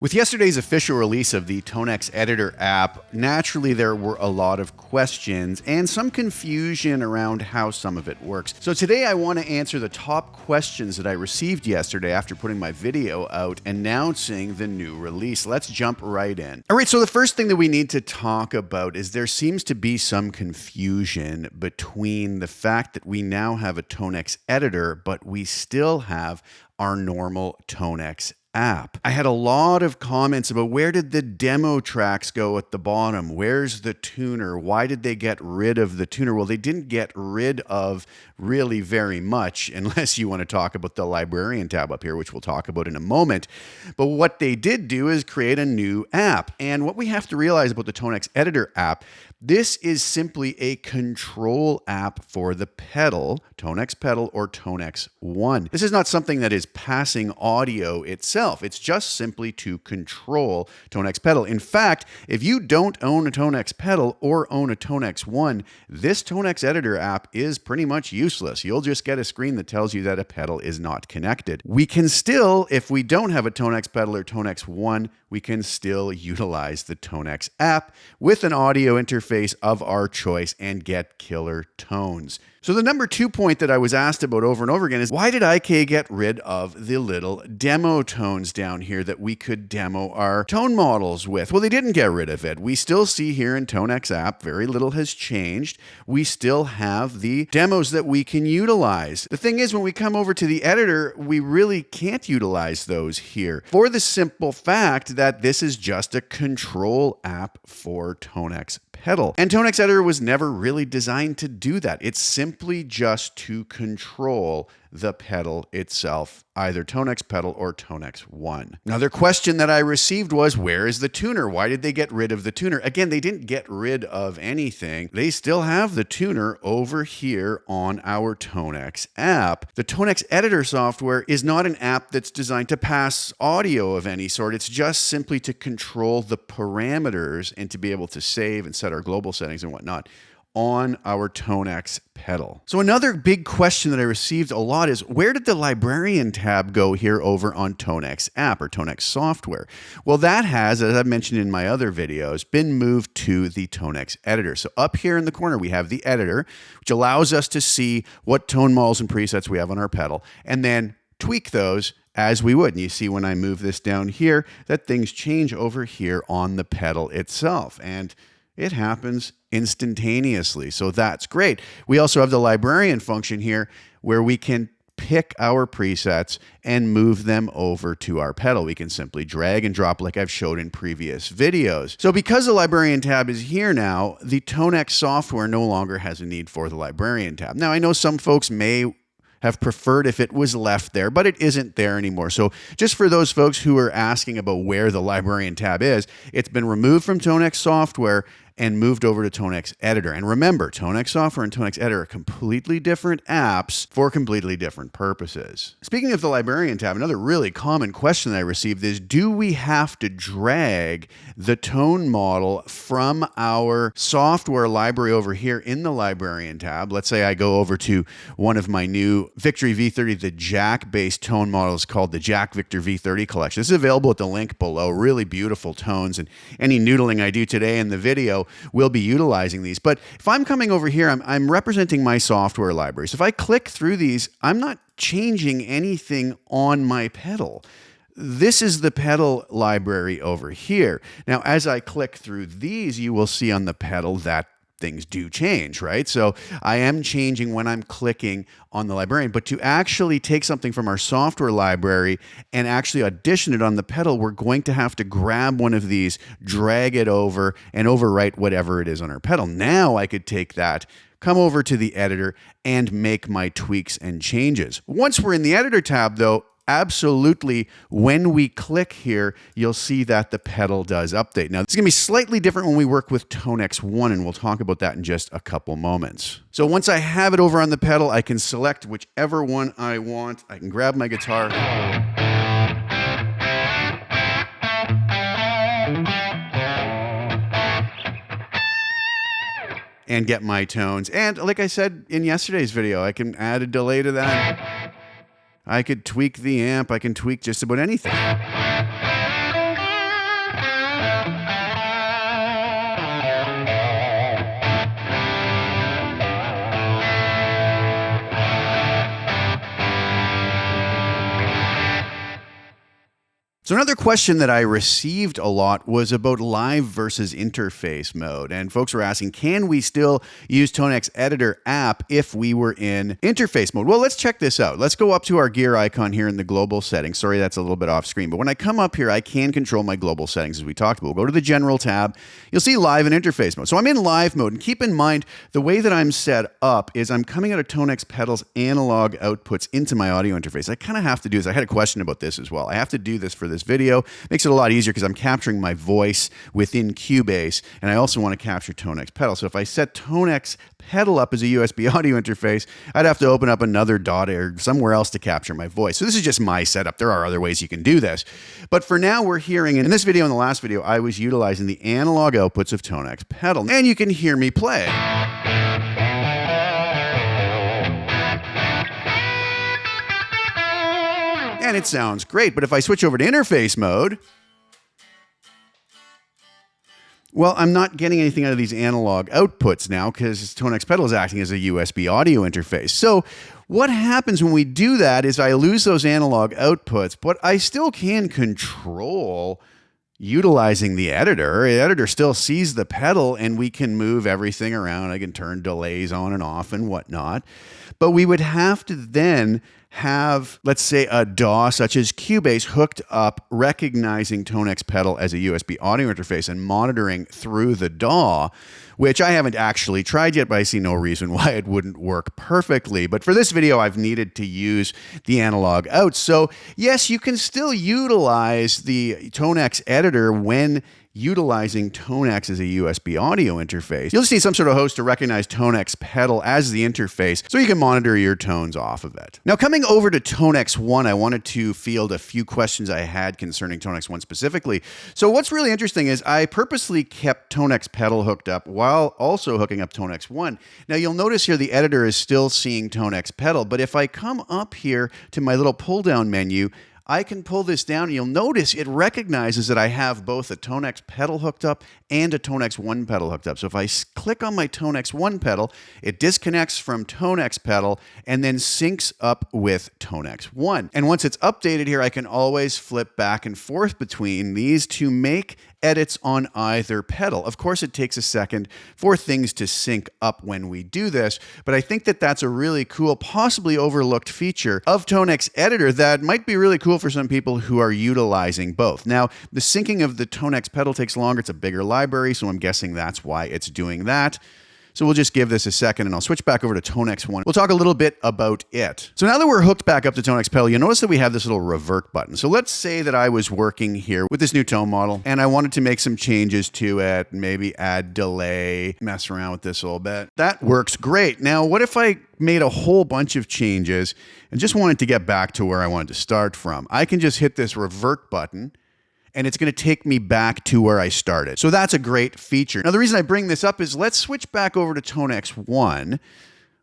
With yesterday's official release of the ToneX Editor app, naturally there were a lot of questions and some confusion around how some of it works. So today I want to answer the top questions that I received yesterday after putting my video out announcing the new release. Let's jump right in. All right, so the first thing that we need to talk about is there seems to be some confusion between the fact that we now have a ToneX Editor, but we still have our normal ToneX app. I had a lot of comments about where did the demo tracks go at the bottom? Where's the tuner? Why did they get rid of the tuner? Well, they didn't get rid of really very much, unless you want to talk about the Librarian tab up here, which we'll talk about in a moment. But what they did do is create a new app. And what we have to realize about the ToneX Editor app, this is simply a control app for the pedal, ToneX Pedal or ToneX One. This is not something that is passing audio itself. It's just simply to control ToneX Pedal. In fact, if you don't own a ToneX Pedal or own a ToneX One, this ToneX Editor app is pretty much useless. You'll just get a screen that tells you that a pedal is not connected. We can still, if we don't have a ToneX Pedal or ToneX One, we can still utilize the ToneX app with an audio interface of our choice and get killer tones. So the number 2 point that I was asked about over and over again is, why did IK get rid of the little demo tones down here that we could demo our tone models with? Well, they didn't get rid of it. We still see here in ToneX app, very little has changed. We still have the demos that we can utilize. The thing is, when we come over to the editor, we really can't utilize those here for the simple fact that this is just a control app for ToneX Pedal. And ToneX Editor was never really designed to do that. It's simply just to control the pedal itself, either ToneX Pedal or ToneX One. Another question that I received was, where is the tuner? Why did they get rid of the tuner? Again, they didn't get rid of anything. They still have the tuner over here on our ToneX app. The ToneX Editor software is not an app that's designed to pass audio of any sort. It's just simply to control the parameters and to be able to save and set our global settings and whatnot on our ToneX pedal. So another big question that I received a lot is, where did the Librarian tab go here over on ToneX app or ToneX software? Well, that has, as I've mentioned in my other videos, been moved to the ToneX editor. So up here in the corner, we have the editor, which allows us to see what tone models and presets we have on our pedal, and then tweak those as we would. And you see when I move this down here, that things change over here on the pedal itself. And it happens instantaneously. So that's great. We also have the Librarian function here where we can pick our presets and move them over to our pedal. We can simply drag and drop like I've showed in previous videos. So because the Librarian tab is here now, the ToneX software no longer has a need for the Librarian tab. Now, I know some folks may have preferred if it was left there, but it isn't there anymore. So just for those folks who are asking about where the Librarian tab is, it's been removed from ToneX software and moved over to ToneX Editor. And remember, ToneX Software and ToneX Editor are completely different apps for completely different purposes. Speaking of the Librarian tab, another really common question that I received is, do we have to drag the tone model from our software library over here in the Librarian tab? Let's say I go over to one of my new Victory V30, the Jack-based tone models called the Jack Victor V30 collection. This is available at the link below. Really beautiful tones, and any noodling I do today in the video will be utilizing these. But if I'm coming over here, I'm representing my software libraries. If I click through these, I'm not changing anything on my pedal. This is the pedal library over here. Now, as I click through these, you will see on the pedal that things do change, right? So I am changing when I'm clicking on the Librarian, but to actually take something from our software library and actually audition it on the pedal, we're going to have to grab one of these, drag it over, and overwrite whatever it is on our pedal. Now I could take that, come over to the editor, and make my tweaks and changes. Once we're in the editor tab though, absolutely, when we click here, you'll see that the pedal does update. Now, it's going to be slightly different when we work with ToneX One, and we'll talk about that in just a couple moments. So once I have it over on the pedal, I can select whichever one I want. I can grab my guitar. And get my tones. And like I said in yesterday's video, I can add a delay to that. I could tweak the amp. I can tweak just about anything. So another question that I received a lot was about live versus interface mode. And folks were asking, can we still use ToneX Editor app if we were in interface mode? Well, let's check this out. Let's go up to our gear icon here in the global settings. Sorry, that's a little bit off screen. But when I come up here, I can control my global settings as we talked about. We'll go to the general tab. You'll see live and interface mode. So I'm in live mode. And keep in mind, the way that I'm set up is I'm coming out of ToneX Pedal's analog outputs into my audio interface. I kind of have to do this. I had a question about this as well. I have to do this for this video. Makes it a lot easier because I'm capturing my voice within Cubase, and I also want to capture ToneX Pedal. So if I set ToneX Pedal up as a USB audio interface, I'd have to open up another dot or somewhere else to capture my voice. So this is just my setup. There are other ways you can do this. But for now, we're hearing, in this video and the last video, I was utilizing the analog outputs of ToneX Pedal, and you can hear me play. And it sounds great, but if I switch over to interface mode, well, I'm not getting anything out of these analog outputs now because ToneX Pedal is acting as a USB audio interface. So what happens when we do that is I lose those analog outputs, but I still can control utilizing the editor. The editor still sees the pedal and we can move everything around. I can turn delays on and off and whatnot. But we would have to then have, let's say, a DAW such as Cubase hooked up, recognizing ToneX Pedal as a USB audio interface and monitoring through the DAW, which I haven't actually tried yet, but I see no reason why it wouldn't work perfectly. But for this video, I've needed to use the analog out. So yes, you can still utilize the ToneX editor when utilizing ToneX as a USB audio interface. You'll just need some sort of host to recognize ToneX Pedal as the interface so you can monitor your tones off of it. Now, coming over to ToneX One, I wanted to field a few questions I had concerning ToneX One specifically. So what's really interesting is I purposely kept ToneX Pedal hooked up while also hooking up ToneX One. Now, you'll notice here the editor is still seeing ToneX Pedal, but if I come up here to my little pull-down menu, I can pull this down and you'll notice it recognizes that I have both a ToneX Pedal hooked up and a ToneX One pedal hooked up. So if I click on my ToneX One pedal, it disconnects from ToneX Pedal and then syncs up with ToneX One. And once it's updated here, I can always flip back and forth between these to make edits on either pedal. Of course, it takes a second for things to sync up when we do this, but I think that that's a really cool, possibly overlooked feature of ToneX Editor that might be really cool for some people who are utilizing both. Now, the syncing of the ToneX Pedal takes longer. It's a bigger library, so I'm guessing that's why it's doing that. So we'll just give this a second and I'll switch back over to ToneX One. We'll talk a little bit about it. So now that we're hooked back up to ToneX Pedal, you'll notice that we have this little revert button. So let's say that I was working here with this new tone model and I wanted to make some changes to it, maybe add delay, mess around with this a little bit. That works great. Now, what if I made a whole bunch of changes and just wanted to get back to where I wanted to start from? I can just hit this revert button and it's going to take me back to where I started. So that's a great feature. Now, the reason I bring this up is let's switch back over to ToneX One.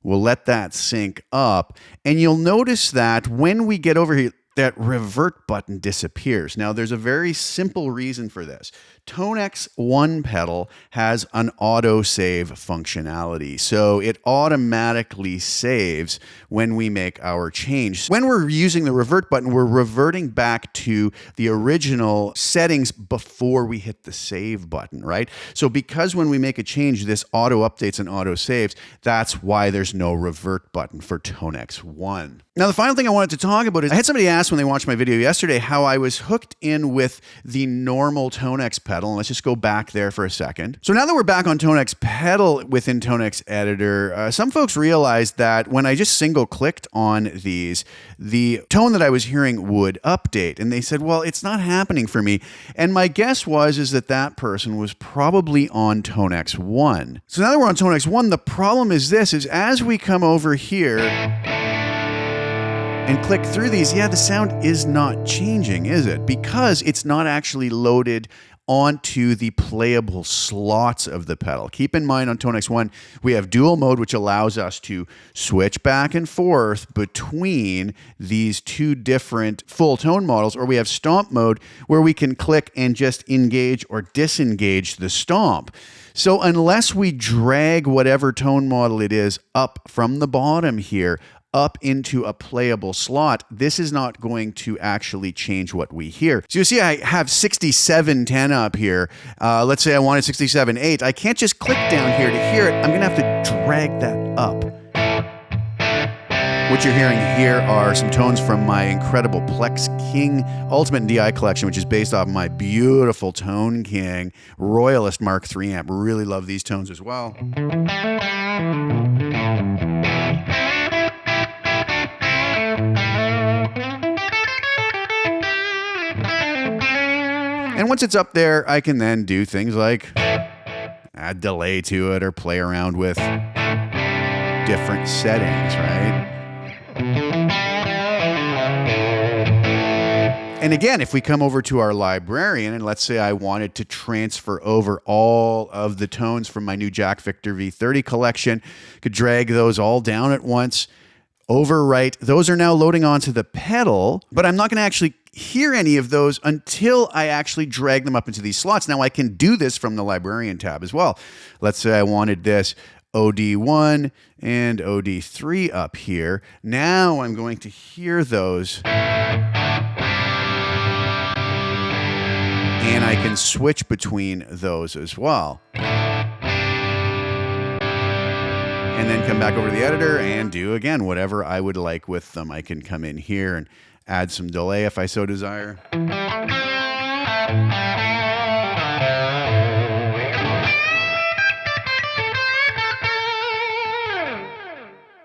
We'll let that sync up. And you'll notice that when we get over here, that revert button disappears. Now, there's a very simple reason for this. ToneX One pedal has an auto-save functionality, so it automatically saves when we make our change. When we're using the revert button, we're reverting back to the original settings before we hit the save button, right? So because when we make a change, this auto-updates and auto-saves, that's why there's no revert button for ToneX One. Now, the final thing I wanted to talk about is I had somebody ask when they watched my video yesterday how I was hooked in with the normal ToneX pedal. And let's just go back there for a second. So now that we're back on ToneX Pedal within ToneX Editor, some folks realized that when I just single clicked on these, the tone that I was hearing would update. And they said, well, it's not happening for me. And my guess is that that person was probably on ToneX One. So now that we're on ToneX One, the problem is this, is as we come over here and click through these, yeah, the sound is not changing, is it? Because it's not actually loaded onto the playable slots of the pedal. Keep in mind on ToneX One, we have dual mode, which allows us to switch back and forth between these two different full tone models, or we have stomp mode where we can click and just engage or disengage the stomp. So unless we drag whatever tone model it is up from the bottom here, up into a playable slot, this is not going to actually change what we hear. So you see I have 6710 up here. Let's say I wanted 67.8. I can't just click down here to hear it. I'm going to have to drag that up. What you're hearing here are some tones from my incredible Plex King Ultimate and DI collection, which is based off my beautiful Tone King Royalist Mark III amp. Really love these tones as well. And once it's up there, I can then do things like add delay to it or play around with different settings, right? And again, if we come over to our Librarian, and let's say I wanted to transfer over all of the tones from my new Jack Victor V30 collection, could drag those all down at once, overwrite. Those are now loading onto the pedal, but I'm not going to actually hear any of those until I actually drag them up into these slots. Now I can do this from the Librarian tab as well. Let's say I wanted this OD1 and OD3 up here. Now I'm going to hear those. And I can switch between those as well. And then come back over to the editor and do, again, whatever I would like with them. I can come in here and add some delay if I so desire.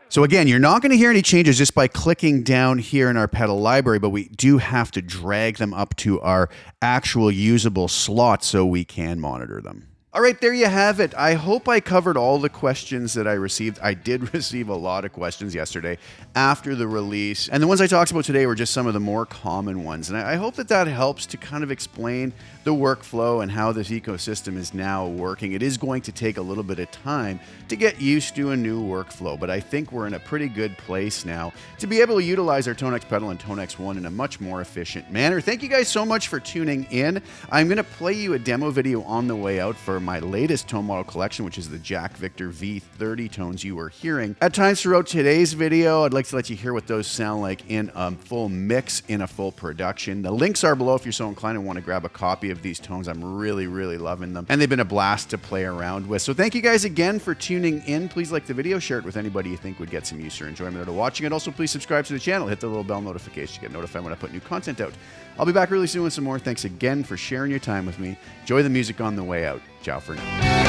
So again, you're not going to hear any changes just by clicking down here in our pedal library, but we do have to drag them up to our actual usable slot so we can monitor them. All right, there you have it. I hope I covered all the questions that I received. I did receive a lot of questions yesterday after the release. And the ones I talked about today were just some of the more common ones. And I hope that that helps to kind of explain the workflow and how this ecosystem is now working. It is going to take a little bit of time to get used to a new workflow, but I think we're in a pretty good place now to be able to utilize our ToneX Pedal and ToneX One in a much more efficient manner. Thank you guys so much for tuning in. I'm going to play you a demo video on the way out for my latest tone model collection, which is the Jack Victor V30 tones you were hearing. At times throughout today's video, I'd like to let you hear what those sound like in a full mix, in a full production. The links are below if you're so inclined and want to grab a copy of these tones. I'm really, really loving them, and they've been a blast to play around with. So thank you guys again for tuning in. Please like the video, share it with anybody you think would get some use or enjoyment out of watching it. Also, please subscribe to the channel, hit the little bell notification to get notified when I put new content out. I'll be back really soon with some more. Thanks again for sharing your time with me. Enjoy the music on the way out. Ciao for now.